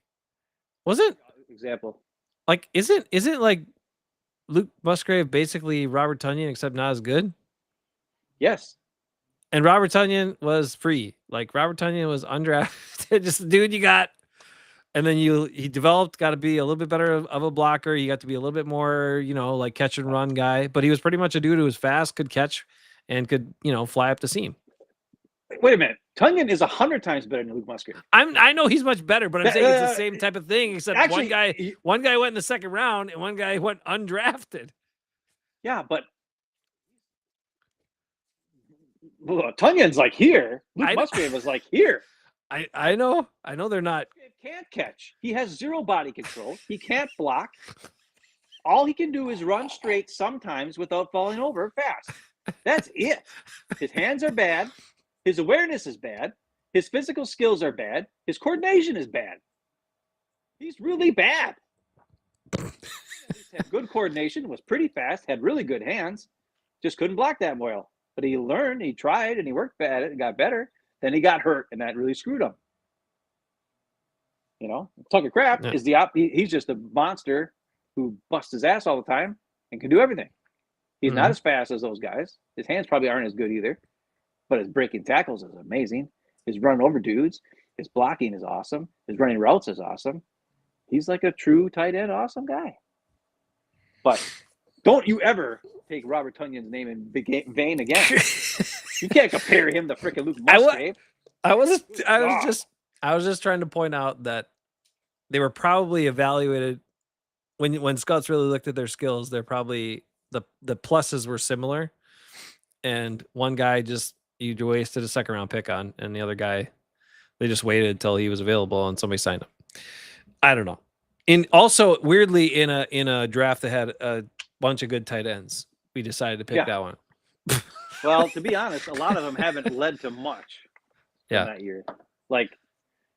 wasn't example like isn't like Luke Musgrave basically Robert Tonyan except not as good? Yes. And Robert Tonyan was free. Like Robert Tonyan was undrafted, just the dude you got. And then he developed, got to be a little bit better of a blocker. He got to be a little bit more, like catch and run guy. But he was pretty much a dude who was fast, could catch, and could, fly up the seam. Wait a minute. Tonyan is 100 times better than Luke Musgrave. I know he's much better, but I'm saying it's the same type of thing, except actually, one guy went in the second round and one guy went undrafted. Yeah, but Tunyan's like here. Luke Musgrave was like here. I know they're not. He can't catch. He has zero body control. He can't block. All he can do is run straight sometimes without falling over fast. That's it. His hands are bad. His awareness is bad. His physical skills are bad. His coordination is bad. He's really bad. He had good coordination, was pretty fast, had really good hands, just couldn't block that well. But he learned, he tried, and he worked at it and got better. Then he got hurt, and that really screwed him. Tucker Kraft is he's just a monster who busts his ass all the time and can do everything. He's not as fast as those guys. His hands probably aren't as good either. But his breaking tackles is amazing. His running over dudes, his blocking is awesome. His running routes is awesome. He's like a true tight end, awesome guy. But don't you ever take Robert Tonyan's name in vain again. You can't compare him to freaking Luke Musgrave. I was just trying to point out that they were probably evaluated when scouts really looked at their skills. They're probably the pluses were similar, and one guy you wasted a second round pick on, and the other guy they just waited until he was available and somebody signed him. I don't know. And also weirdly in a draft that had a bunch of good tight ends, we decided to pick that one. Well, to be honest, a lot of them haven't led to much. That year,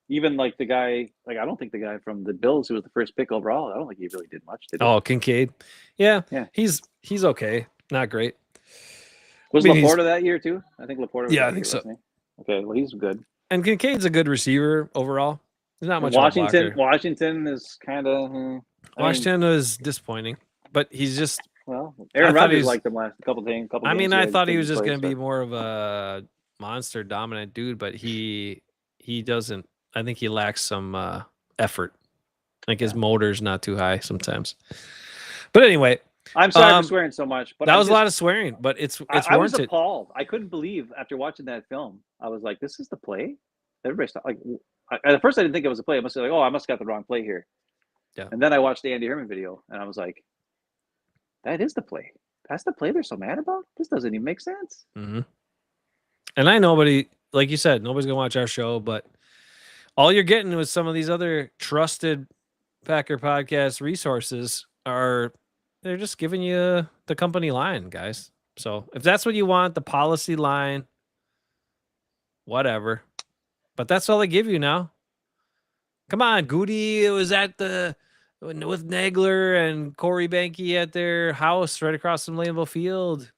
even the guy, I don't think the guy from the Bills who was the first pick overall, I don't think he really did much. Did he? Oh, Kincaid, yeah, he's okay, not great. Was Laporta that year too? I think Laporta was I think so. Okay, well, he's good. And Kincaid's a good receiver overall. There's not much. Washington is kind of. Washington was disappointing, but he's just. Well, Aaron Rodgers liked him last couple games. I thought he was just going to be more of a monster dominant dude, but he doesn't. I think he lacks some effort. Like his motor's not too high sometimes. But anyway. I'm sorry for swearing so much, but that was a lot of swearing. But it's warranted. I was appalled. I couldn't believe after watching that film. I was like, "This is the play." Everybody's at first I didn't think it was a play. I must have I must have got the wrong play here. Yeah. And then I watched the Andy Herman video, and I was like, "That is the play. That's the play they're so mad about. This doesn't even make sense." Mm-hmm. And I know like you said, nobody's gonna watch our show, but all you're getting with some of these other trusted Packer podcast resources they're just giving you the company line, guys. So if that's what you want, the policy line, whatever. But that's all they give you now. Come on, Goody was with Nagler and Corey Banke at their house right across from Lambeau Field,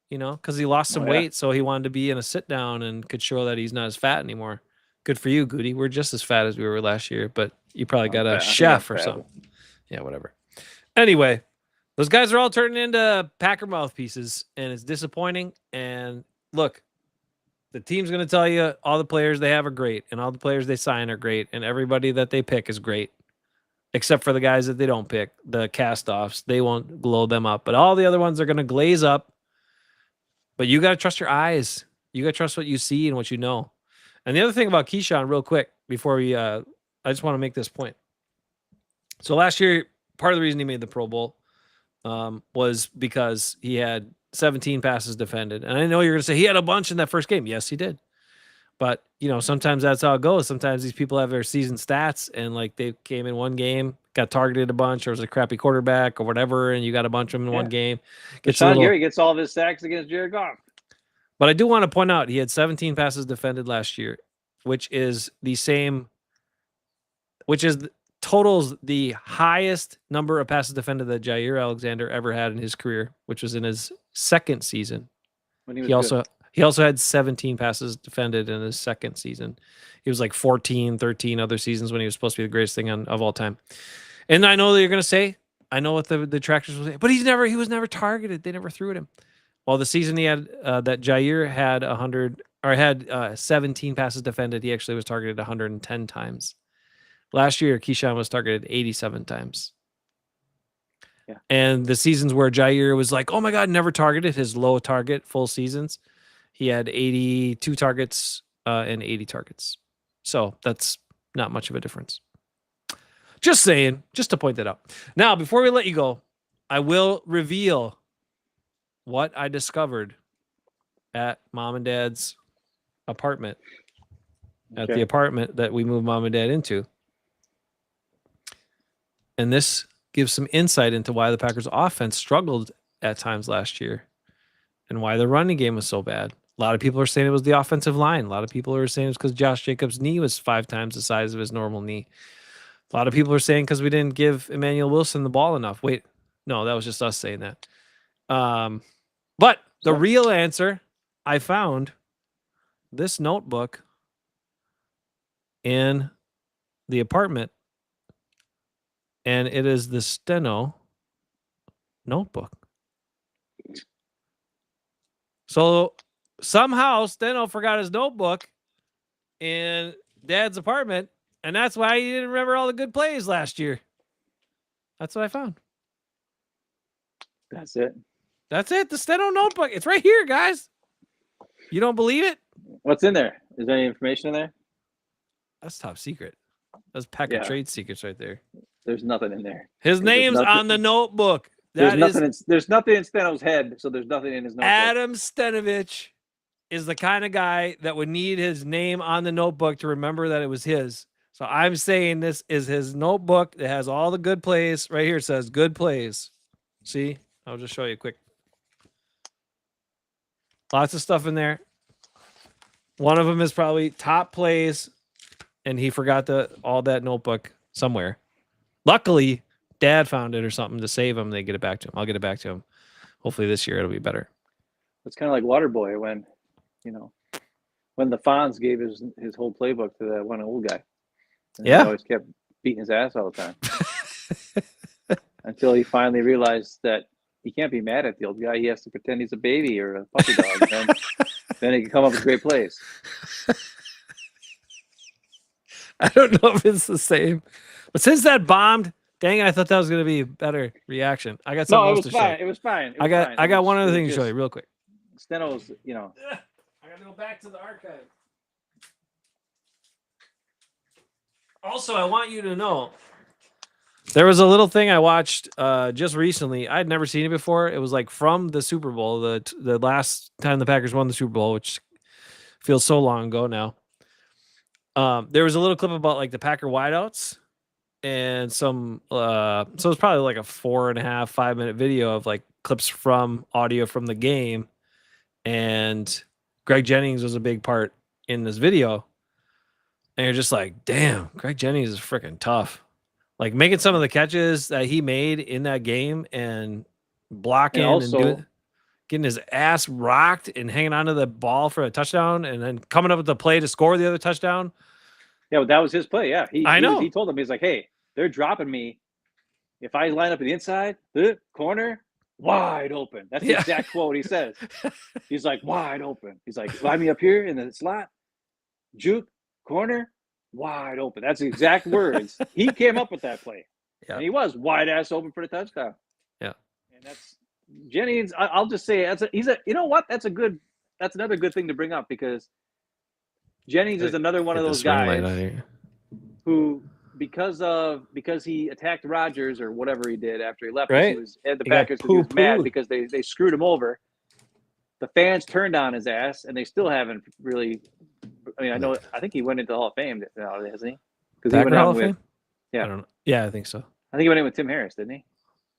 because he lost some weight, so he wanted to be in a sit down and could show that he's not as fat anymore. Good for you, Goody. We're just as fat as we were last year, but you probably got a chef or something. Yeah, whatever. Anyway. Those guys are all turning into Packer mouthpieces, and it's disappointing. And look, the team's going to tell you all the players they have are great, and all the players they sign are great, and everybody that they pick is great, except for the guys that they don't pick, the cast-offs. They won't glow them up, but all the other ones are going to glaze up. But you got to trust your eyes. You got to trust what you see and what you know. And the other thing about Keisean, real quick, before we, I just want to make this point. So last year, part of the reason he made the Pro Bowl was because he had 17 passes defended. And I know you're going to say he had a bunch in that first game. Yes, he did. But, sometimes that's how it goes. Sometimes these people have their season stats and they came in one game, got targeted a bunch, or was a crappy quarterback or whatever, and you got a bunch of them in one game. Gary gets all of his sacks against Jared Goff. But I do want to point out he had 17 passes defended last year, which is the same, which is totals the highest number of passes defended that Jair Alexander ever had in his career, which was in his second season. When he was good. He also had 17 passes defended in his second season. He was like 14, 13 other seasons when he was supposed to be the greatest thing of all time. And I know that you're going to say, I know what the detractors will say, but he was never targeted. They never threw at him. Well, the season he had that Jair had 17 passes defended, he actually was targeted 110 times. Last year, Keisean was targeted 87 times. Yeah. And the seasons where Jair was like, oh my God, never targeted, his low target full seasons, he had 82 targets and 80 targets. So that's not much of a difference. Just saying, just to point that out. Now, before we let you go, I will reveal what I discovered at Mom and Dad's apartment, at the apartment that we moved Mom and Dad into. And this gives some insight into why the Packers offense struggled at times last year and why the running game was so bad. A lot of people are saying it was the offensive line. A lot of people are saying it's because Josh Jacobs' knee was 5 times the size of his normal knee. A lot of people are saying because we didn't give Emmanuel Wilson the ball enough. Wait, no, that was just us saying that. But the real answer, I found this notebook in the apartment, and it is the Steno notebook. So somehow Steno forgot his notebook in Dad's apartment, and that's why he didn't remember all the good plays last year. That's what I found. That's it. That's it. The Steno notebook. It's right here, guys. You don't believe it? What's in there? Is there any information in there? That's top secret. That's pack of trade secrets right there. There's nothing in there. His name's on the notebook. There's nothing in Steno's head, so there's nothing in his notebook. Adam Stenovich is the kind of guy that would need his name on the notebook to remember that it was his. So I'm saying this is his notebook that has all the good plays. Right here it says good plays. See? I'll just show you quick. Lots of stuff in there. One of them is probably top plays, and he forgot all that notebook somewhere. Luckily, Dad found it or something to save him. They get it back to him. I'll get it back to him. Hopefully this year it'll be better. It's kind of like Waterboy when the Fonz gave his whole playbook to that one old guy. And he always kept beating his ass all the time. Until he finally realized that he can't be mad at the old guy. He has to pretend he's a baby or a puppy dog. And then he can come up with great plays. I don't know if it's the same. But since that bombed, dang, I thought that was going to be a better reaction. I got something else to show. It was fine. I got one other thing to show you real quick. Steno's, I got to go back to the archive. Also, I want you to know, there was a little thing I watched just recently. I'd never seen it before. It was like from the Super Bowl, the last time the Packers won the Super Bowl, which feels so long ago now. There was a little clip about like the Packer wideouts and some so it was probably like a 4.5-5 minute video of like clips from audio from the game, and Greg Jennings was a big part in this video. And you're just like, damn, Greg Jennings is freaking tough. Like making some of the catches that he made in that game and blocking and getting his ass rocked and hanging onto the ball for a touchdown and then coming up with the play to score the other touchdown. Yeah, that was his play. Yeah, I know. He told him, he's like, hey, they're dropping me. If I line up in the inside, the corner, wide open. That's the exact quote he says. He's like, wide open. He's like, line me up here in the slot, juke, corner, wide open. That's the exact words. He came up with that play. Yeah. And he was wide ass open for the touchdown. Yeah. And that's Jennings. I'll just say you know what? That's another good thing to bring up, because Jennings is another one of those guys who, because he attacked Rodgers or whatever he did after he left, right? He was at the Packers, he was mad because they screwed him over. The fans turned on his ass, and they still haven't really. I mean, I think he went into the Hall of Fame now, hasn't he? Because he went out with. Yeah, I don't know. Yeah, I think so. I think he went in with Tim Harris, didn't he?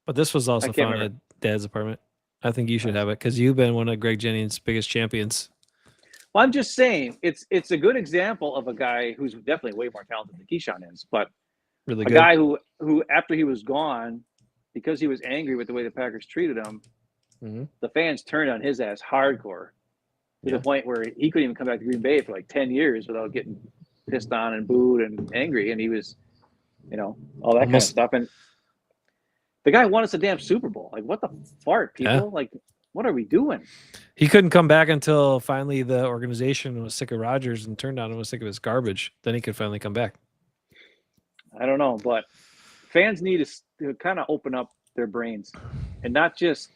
But this was also found at Dad's apartment. I think you should have it because you've been one of Greg Jennings' biggest champions. Well, I'm just saying it's a good example of a guy who's definitely way more talented than Keisean is, but Really a good. guy who after he was gone, because he was angry with the way the Packers treated him, the fans turned on his ass hardcore to the point where he couldn't even come back to Green Bay for like 10 years without getting pissed on and booed and angry. And he was, all that kind of stuff. And the guy won us a damn Super Bowl. Like, what the fart, people? Yeah. Like, what are we doing? He couldn't come back until finally the organization was sick of Rodgers and turned on him, was sick of his garbage. Then he could finally come back. I don't know, but fans need to kind of open up their brains and not just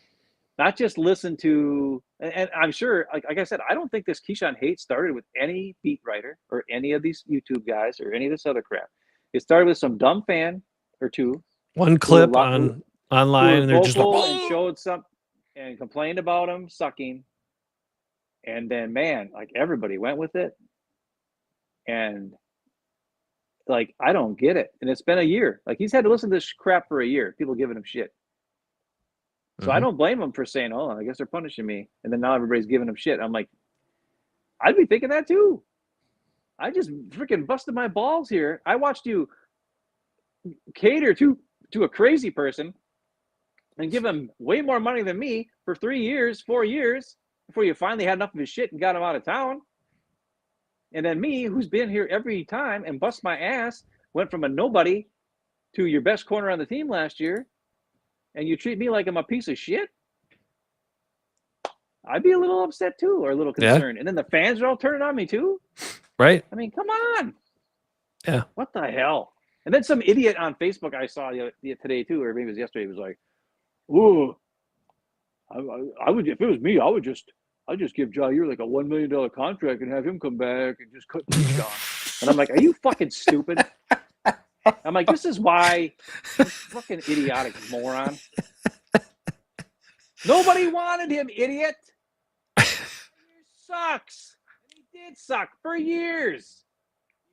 listen to. And I'm sure, like I said, I don't think this Keisean hate started with any beat writer or any of these YouTube guys or any of this other crap. It started with some dumb fan or two. One clip online, and they're just like, and showed some and complained about him sucking. And then, man, like everybody went with it. And like, I don't get it. And it's been a year. Like, he's had to listen to this crap for a year. People giving him shit. So I don't blame him for saying, oh, I guess they're punishing me. And then now everybody's giving him shit. I'm like, I'd be thinking that too. I just freaking busted my balls here. I watched you cater to a crazy person and give him way more money than me for 3 years, 4 years before you finally had enough of his shit and got him out of town. And then me, who's been here every time and bust my ass, went from a nobody to your best corner on the team last year. And you treat me like I'm a piece of shit, I'd be a little upset too, or a little concerned. Yeah. And then the fans are all turning on me too. Right. I mean, come on. Yeah. What the hell? And then some idiot on Facebook I saw today too, or maybe it was yesterday, was like, "Ooh, I would, if it was me, I'd just give Jair like a $1 million contract and have him come back and just cut Keisean." And I'm like, are you fucking stupid? I'm like, this is why, this fucking idiotic moron. Nobody wanted him, idiot. He sucks. And he did suck for years.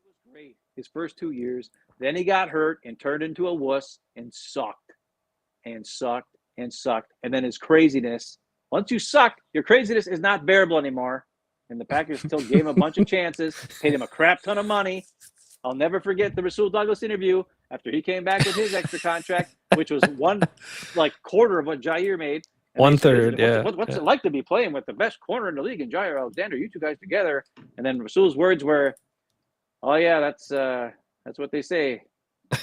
He was great his first 2 years. Then he got hurt and turned into a wuss and sucked and sucked and sucked. And then his craziness, once you suck, your craziness is not bearable anymore. And the Packers still gave him a bunch of chances, paid him a crap ton of money. I'll never forget the Rasul Douglas interview after he came back with his extra contract, which was quarter of what Jair made. And 1/3, yeah. What's it like to be playing with the best corner in the league and Jair Alexander, you two guys together? And then Rasul's words were, "Oh yeah, that's what they say." He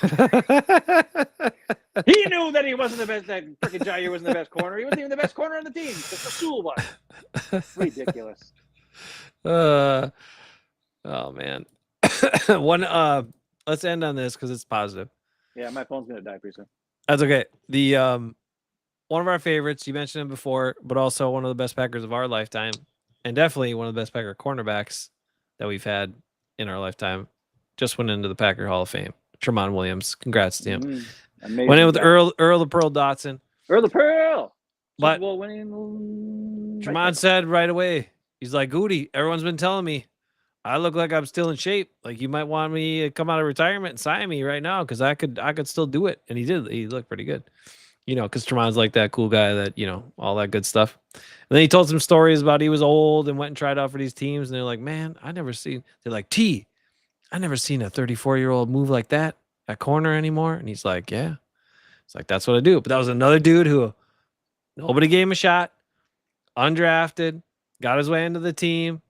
knew that he wasn't the best. That freaking Jair wasn't the best corner. He wasn't even the best corner on the team. Just Rasul was. Ridiculous. Oh man. Let's end on this because it's positive. Yeah, my phone's gonna die pretty soon. That's okay. The one of our favorites, you mentioned him before, but also one of the best Packers of our lifetime, and definitely one of the best Packer cornerbacks that we've had in our lifetime, just went into the Packer Hall of Fame. Tramon Williams. Congrats to him. Went in with Earl the Pearl Dotson. Earl the Pearl. But winning. Tramon said right away, he's like, "Goody, everyone's been telling me I look like I'm still in shape. Like, you might want me to come out of retirement and sign me right now because I could still do it." And he did. He looked pretty good, because Tremon's like that cool guy that, all that good stuff. And then he told some stories about he was old and went and tried out for these teams. And they're like, "Man, they're like, I never seen a 34-year-old move like that at corner anymore." And he's like, "Yeah." It's like, "That's what I do." But that was another dude who nobody gave him a shot, undrafted, got his way into the team,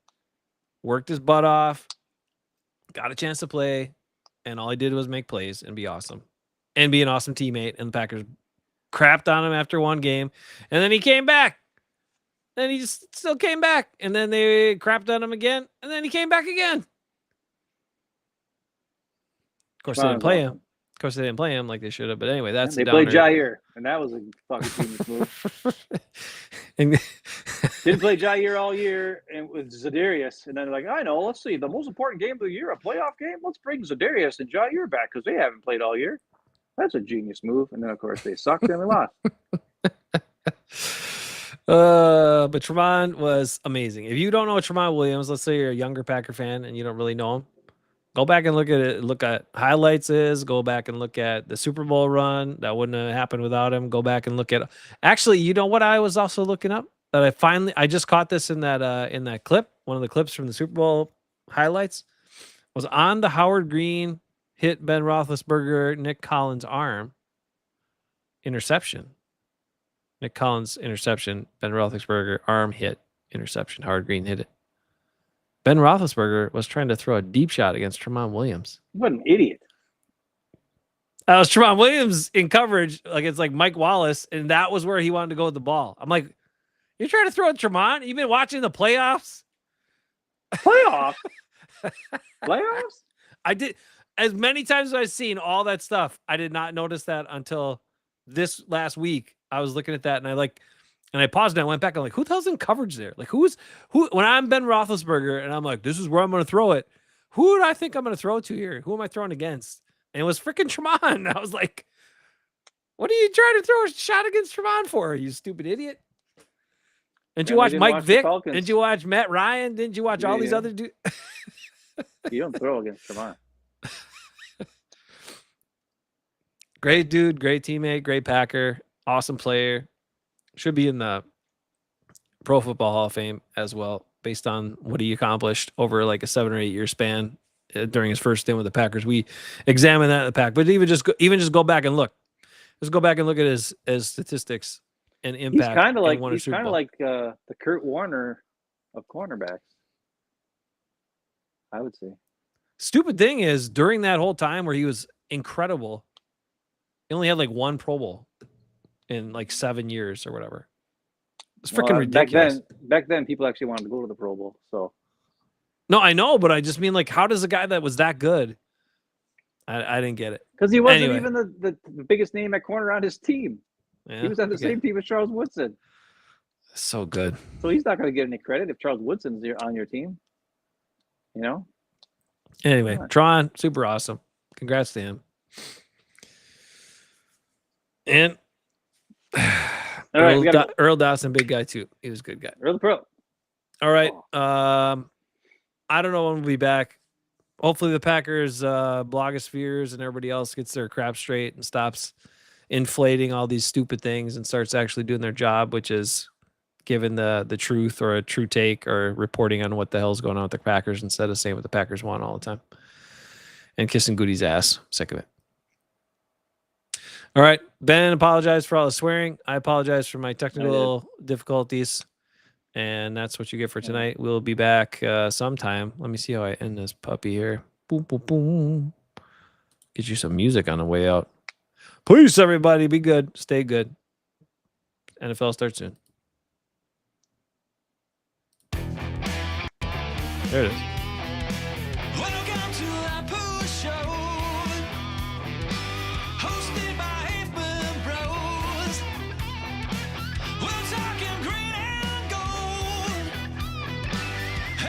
worked his butt off, got a chance to play, and all he did was make plays and be awesome and be an awesome teammate. And the Packers crapped on him after one game, and then he came back. And he just still came back, and then they crapped on him again, and then he came back again. Of course, they didn't play him. Of course, they didn't play him like they should have. But anyway, that's they played Jair, and that was a fucking genius move. Didn't play Jair all year, and with Zadarius, and then they're like, "I know. Let's see, the most important game of the year, a playoff game. Let's bring Zadarius and Jair back because they haven't played all year." That's a genius move. And then of course they sucked and we lost. But Tramon was amazing. If you don't know Tramon Williams, let's say you're a younger Packer fan and you don't really know him, go back and look at it. Look at highlights. Go back and look at the Super Bowl run. That wouldn't have happened without him. Go back and look at. Actually, you know what I was also looking up that I just caught this in that clip. One of the clips from the Super Bowl highlights was on the Howard Green hit Ben Roethlisberger, Nick Collins' arm. Interception. Nick Collins, interception. Ben Roethlisberger, arm hit. Interception. Howard Green hit it. Ben Roethlisberger was trying to throw a deep shot against Tramon Williams. What an idiot. That was Tramon Williams in coverage. Like, it's like Mike Wallace, and that was where he wanted to go with the ball. I'm like, you're trying to throw at Tramon? You've been watching the playoffs? Playoffs? Playoffs? I did. As many times as I've seen all that stuff, I did not notice that until this last week. I was looking at that, and I paused and I went back. I'm like, who the hell's in coverage there? Like, who? When I'm Ben Roethlisberger and I'm like, this is where I'm going to throw it. Who do I think I'm going to throw to here? Who am I throwing against? And it was freaking Tramon. I was like, what are you trying to throw a shot against Tramon for? You stupid idiot. Didn't you watch Mike Vick? Didn't you watch Matt Ryan? Didn't you watch all these other dudes? You don't throw against Tramon. Great dude, great teammate, great Packer, awesome player. Should be in the Pro Football Hall of Fame as well, based on what he accomplished over like a 7 or 8 year span during his first stint with the Packers. We examined that in the pack, but even just go back and look. Just go back and look at his statistics and impact. He's kind of like the Kurt Warner of cornerbacks, I would say. Stupid thing is, during that whole time where he was incredible, he only had like 1 Pro Bowl in like 7 years or whatever. It's freaking ridiculous. Back then, people actually wanted to go to the Pro Bowl. So, no, I know, but I just mean, like, how does a guy that was that good? I didn't get it, because he wasn't even the biggest name at corner on his team. Yeah, he was on the same team as Charles Woodson. So good. So he's not going to get any credit if Charles Woodson's on your team. You know. Anyway, Tron, super awesome. Congrats to him. And all right, Earl Dawson, big guy too. He was a good guy. Earl the Pro. All right. I don't know when we'll be back. Hopefully the Packers blogospheres and everybody else gets their crap straight and stops inflating all these stupid things and starts actually doing their job, which is giving the truth or a true take or reporting on what the hell's going on with the Packers instead of saying what the Packers want all the time and kissing Goody's ass. Sick of it. All right. Ben apologized for all the swearing. I apologize for my technical difficulties. And that's what you get for tonight. We'll be back sometime. Let me see how I end this puppy here. Boom, boom, boom. Get you some music on the way out. Peace, everybody. Be good. Stay good. NFL starts soon. There it is. Welcome to the P.O.O. Show.